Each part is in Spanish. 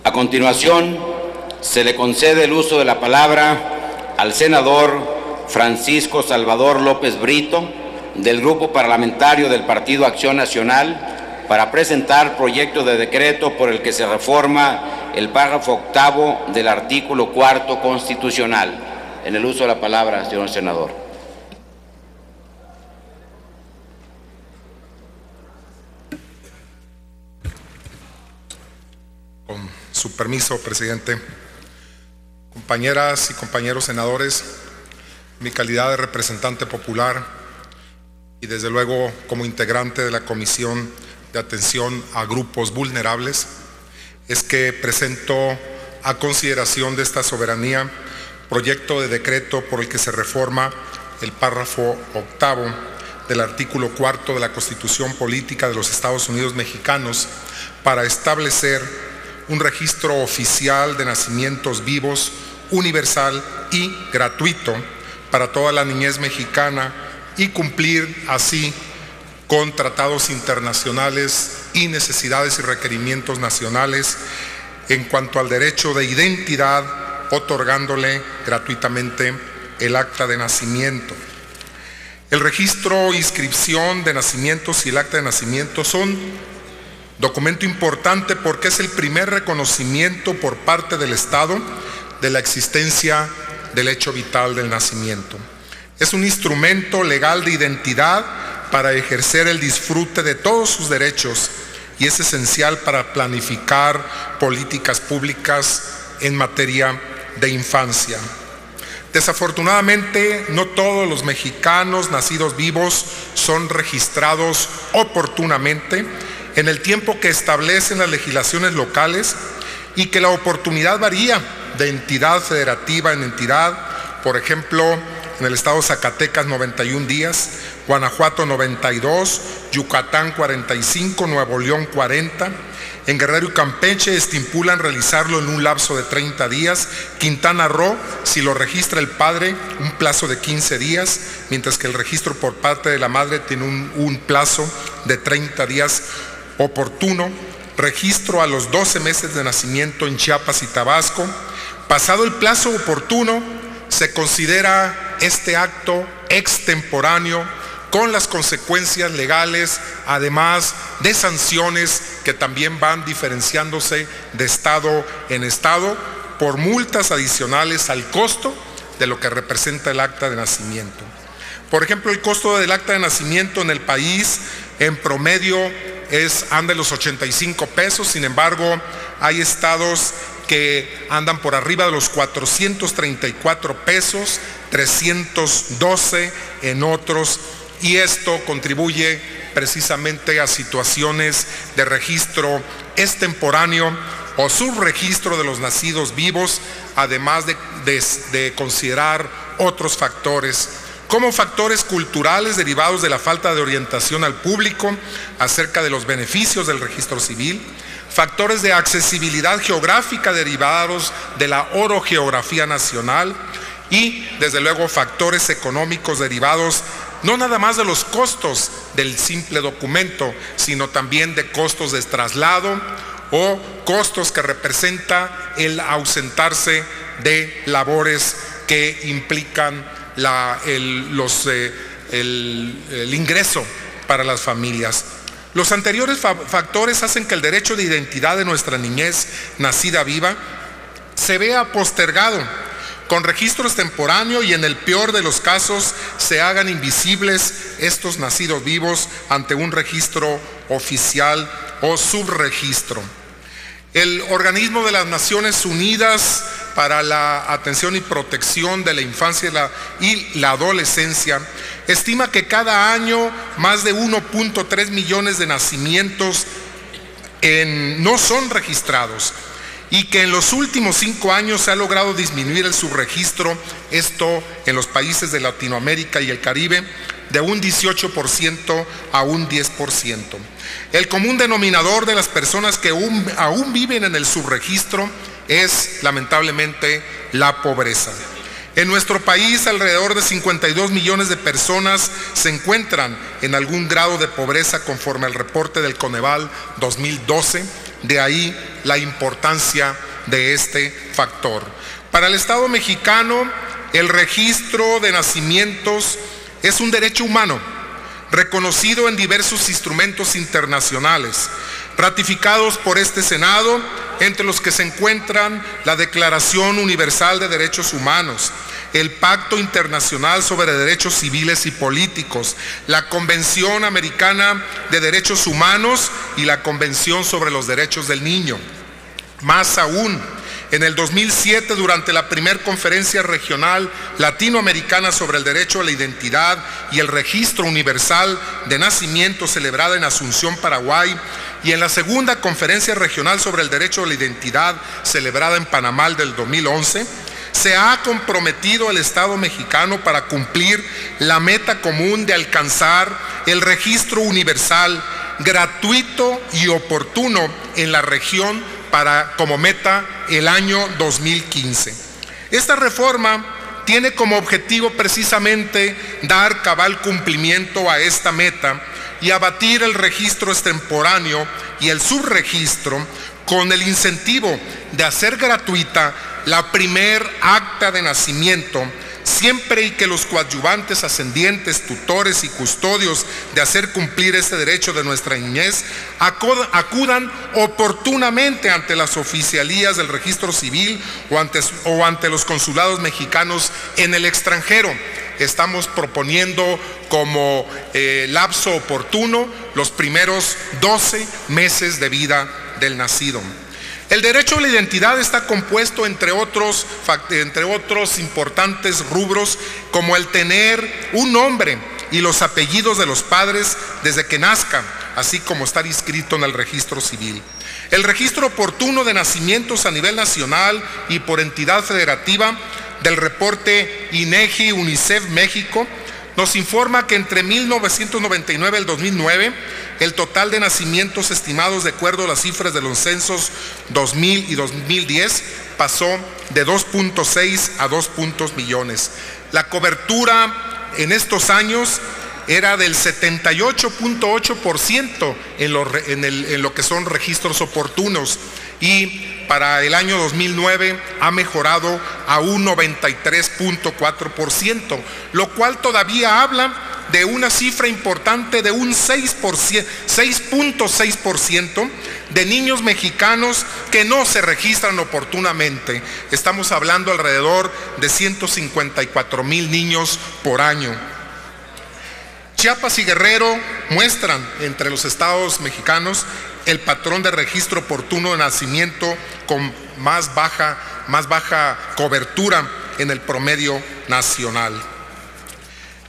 A continuación, se le concede el uso de la palabra al senador Francisco Salvador López Brito, del Grupo Parlamentario del Partido Acción Nacional, para presentar proyecto de decreto por el que se reforma el párrafo octavo del artículo 4 constitucional. En el uso de la palabra, señor senador. Con su permiso, presidente. Compañeras y compañeros senadores, mi calidad de representante popular y desde luego como integrante de la Comisión de Atención a Grupos Vulnerables, es que presento a consideración de esta soberanía proyecto de decreto por el que se reforma el párrafo octavo del artículo 4 de la Constitución Política de los Estados Unidos Mexicanos para establecer un registro oficial de nacimientos vivos, universal y gratuito para toda la niñez mexicana y cumplir así con tratados internacionales y necesidades y requerimientos nacionales en cuanto al derecho de identidad, otorgándole gratuitamente el acta de nacimiento. El registro, inscripción de nacimientos y el acta de nacimiento son documento importante porque es el primer reconocimiento por parte del Estado de la existencia del hecho vital del nacimiento. Es un instrumento legal de identidad para ejercer el disfrute de todos sus derechos y es esencial para planificar políticas públicas en materia de infancia. Desafortunadamente, no todos los mexicanos nacidos vivos son registrados oportunamente en el tiempo que establecen las legislaciones locales y que la oportunidad varía de entidad federativa en entidad. Por ejemplo, en el estado de Zacatecas 91 días, Guanajuato 92, Yucatán 45, Nuevo León 40, en Guerrero y Campeche estipulan realizarlo en un lapso de 30 días, Quintana Roo, si lo registra el padre, un plazo de 15 días, mientras que el registro por parte de la madre tiene un plazo de 30 días oportuno, registro a los 12 meses de nacimiento en Chiapas y Tabasco. Pasado el plazo oportuno, se considera este acto extemporáneo con las consecuencias legales, además de sanciones que también van diferenciándose de estado en estado por multas adicionales al costo de lo que representa el acta de nacimiento. Por ejemplo, el costo del acta de nacimiento en el país en promedio anda en los 85 pesos, sin embargo, hay estados que andan por arriba de los 434 pesos, 312 en otros, y esto contribuye precisamente a situaciones de registro extemporáneo o subregistro de los nacidos vivos, además de considerar otros factores, como factores culturales derivados de la falta de orientación al público acerca de los beneficios del registro civil, factores de accesibilidad geográfica derivados de la orogeografía nacional y, desde luego, factores económicos derivados no nada más de los costos del simple documento, sino también de costos de traslado o costos que representa el ausentarse de labores que implican el ingreso para las familias. Los anteriores factores hacen que el derecho de identidad de nuestra niñez nacida viva se vea postergado con registro extemporáneo y en el peor de los casos se hagan invisibles estos nacidos vivos ante un registro oficial o subregistro. El Organismo de las Naciones Unidas para la Atención y Protección de la Infancia y la Adolescencia estima que cada año más de 1.3 millones de nacimientos no son registrados y que en los últimos 5 años se ha logrado disminuir el subregistro, esto en los países de Latinoamérica y el Caribe, de un 18% a un 10%. El común denominador de las personas que aún viven en el subregistro es, lamentablemente, la pobreza. En nuestro país, alrededor de 52 millones de personas se encuentran en algún grado de pobreza conforme al reporte del Coneval 2012, De ahí la importancia de este factor. Para el Estado mexicano, el registro de nacimientos es un derecho humano, reconocido en diversos instrumentos internacionales, ratificados por este Senado, entre los que se encuentran la Declaración Universal de Derechos Humanos, el Pacto Internacional sobre Derechos Civiles y Políticos, la Convención Americana de Derechos Humanos y la Convención sobre los Derechos del Niño. Más aún, en el 2007, durante la primera conferencia regional latinoamericana sobre el derecho a la identidad y el registro universal de nacimiento celebrada en Asunción, Paraguay, y en la segunda conferencia regional sobre el derecho a la identidad celebrada en Panamá del 2011, se ha comprometido el Estado mexicano para cumplir la meta común de alcanzar el registro universal, gratuito y oportuno en la región como meta el año 2015. Esta reforma tiene como objetivo precisamente dar cabal cumplimiento a esta meta y abatir el registro extemporáneo y el subregistro con el incentivo de hacer gratuita la primer acta de nacimiento, siempre y que los coadyuvantes, ascendientes, tutores y custodios de hacer cumplir este derecho de nuestra niñez acudan oportunamente ante las oficialías del registro civil o ante los consulados mexicanos en el extranjero. Estamos proponiendo como lapso oportuno los primeros 12 meses de vida del nacido. El derecho a la identidad está compuesto, entre otros importantes rubros, como el tener un nombre y los apellidos de los padres desde que nazcan, así como estar inscrito en el registro civil. El registro oportuno de nacimientos a nivel nacional y por entidad federativa del reporte INEGI UNICEF México nos informa que entre 1999 y el 2009 el total de nacimientos estimados de acuerdo a las cifras de los censos 2000 y 2010 pasó de 2.6 a 2 millones. La cobertura en estos años era del 78.8% en lo que son registros oportunos, y para el año 2009 ha mejorado a un 93.4%, lo cual todavía habla de una cifra importante de un 6.6% de niños mexicanos que no se registran oportunamente. Estamos hablando alrededor de 154,000 niños por año. Chiapas y Guerrero muestran entre los estados mexicanos el patrón de registro oportuno de nacimiento con más baja cobertura en el promedio nacional.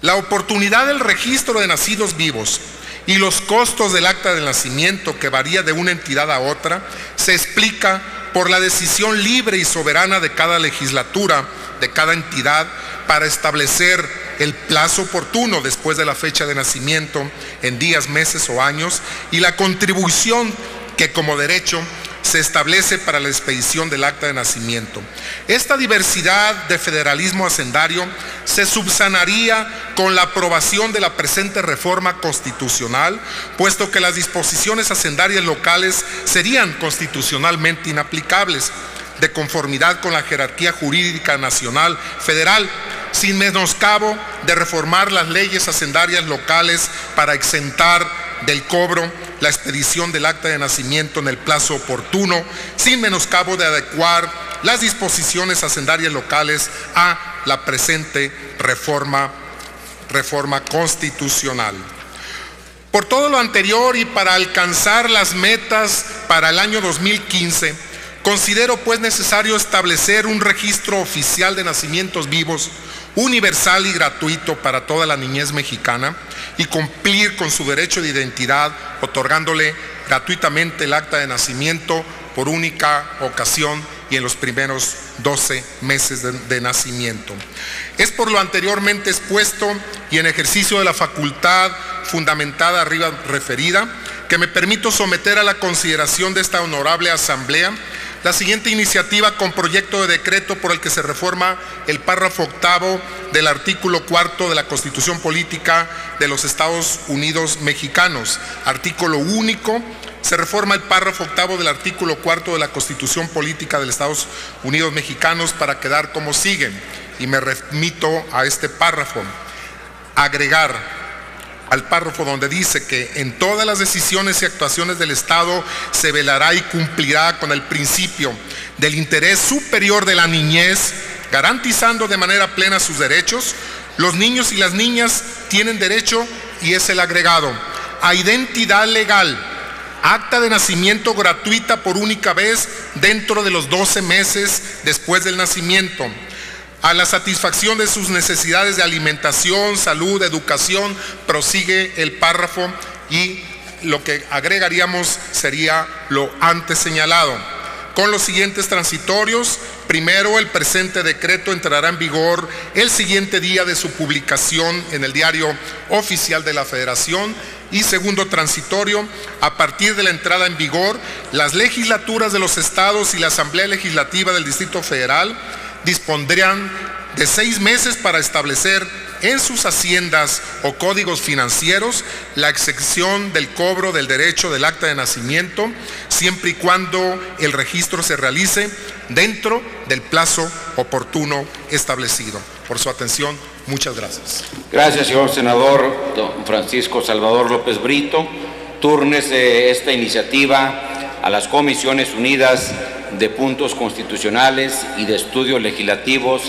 La oportunidad del registro de nacidos vivos y los costos del acta de nacimiento, que varía de una entidad a otra, se explica por la decisión libre y soberana de cada legislatura, de cada entidad, para establecer el plazo oportuno después de la fecha de nacimiento en días, meses o años, y la contribución que como derecho se establece para la expedición del acta de nacimiento. Esta diversidad de federalismo hacendario se subsanaría con la aprobación de la presente reforma constitucional, puesto que las disposiciones hacendarias locales serían constitucionalmente inaplicables, de conformidad con la jerarquía jurídica nacional federal, sin menoscabo de reformar las leyes hacendarias locales para exentar del cobro la expedición del acta de nacimiento en el plazo oportuno, sin menoscabo de adecuar las disposiciones hacendarias locales a la presente reforma constitucional. Por todo lo anterior y para alcanzar las metas para el año 2015, considero pues necesario establecer un registro oficial de nacimientos vivos, universal y gratuito para toda la niñez mexicana, y cumplir con su derecho de identidad, otorgándole gratuitamente el acta de nacimiento por única ocasión y en los primeros 12 meses de nacimiento. Es por lo anteriormente expuesto y en ejercicio de la facultad fundamentada arriba referida, que me permito someter a la consideración de esta honorable asamblea la siguiente iniciativa con proyecto de decreto por el que se reforma el párrafo octavo del artículo cuarto de la Constitución Política de los Estados Unidos Mexicanos, artículo único se reforma el párrafo octavo del artículo 4 de la Constitución Política de los Estados Unidos Mexicanos para quedar como sigue, y me remito a este párrafo. Agregar al párrafo donde dice que en todas las decisiones y actuaciones del Estado se velará y cumplirá con el principio del interés superior de la niñez, garantizando de manera plena sus derechos. Los niños y las niñas tienen derecho, y es el agregado, a identidad legal, acta de nacimiento gratuita por única vez dentro de los 12 meses después del nacimiento, a la satisfacción de sus necesidades de alimentación, salud, educación, prosigue el párrafo, y lo que agregaríamos sería lo antes señalado. Con los siguientes transitorios: primero, el presente decreto entrará en vigor el siguiente día de su publicación en el Diario Oficial de la Federación. Y segundo transitorio, a partir de la entrada en vigor, las legislaturas de los estados y la Asamblea Legislativa del Distrito Federal dispondrán de 6 meses para establecer en sus haciendas o códigos financieros la exención del cobro del derecho del acta de nacimiento, siempre y cuando el registro se realice dentro del plazo oportuno establecido. Por su atención, muchas gracias. Gracias, señor senador don Francisco Salvador López Brito. Túrnese esta iniciativa a las Comisiones Unidas de Puntos Constitucionales y de Estudios Legislativos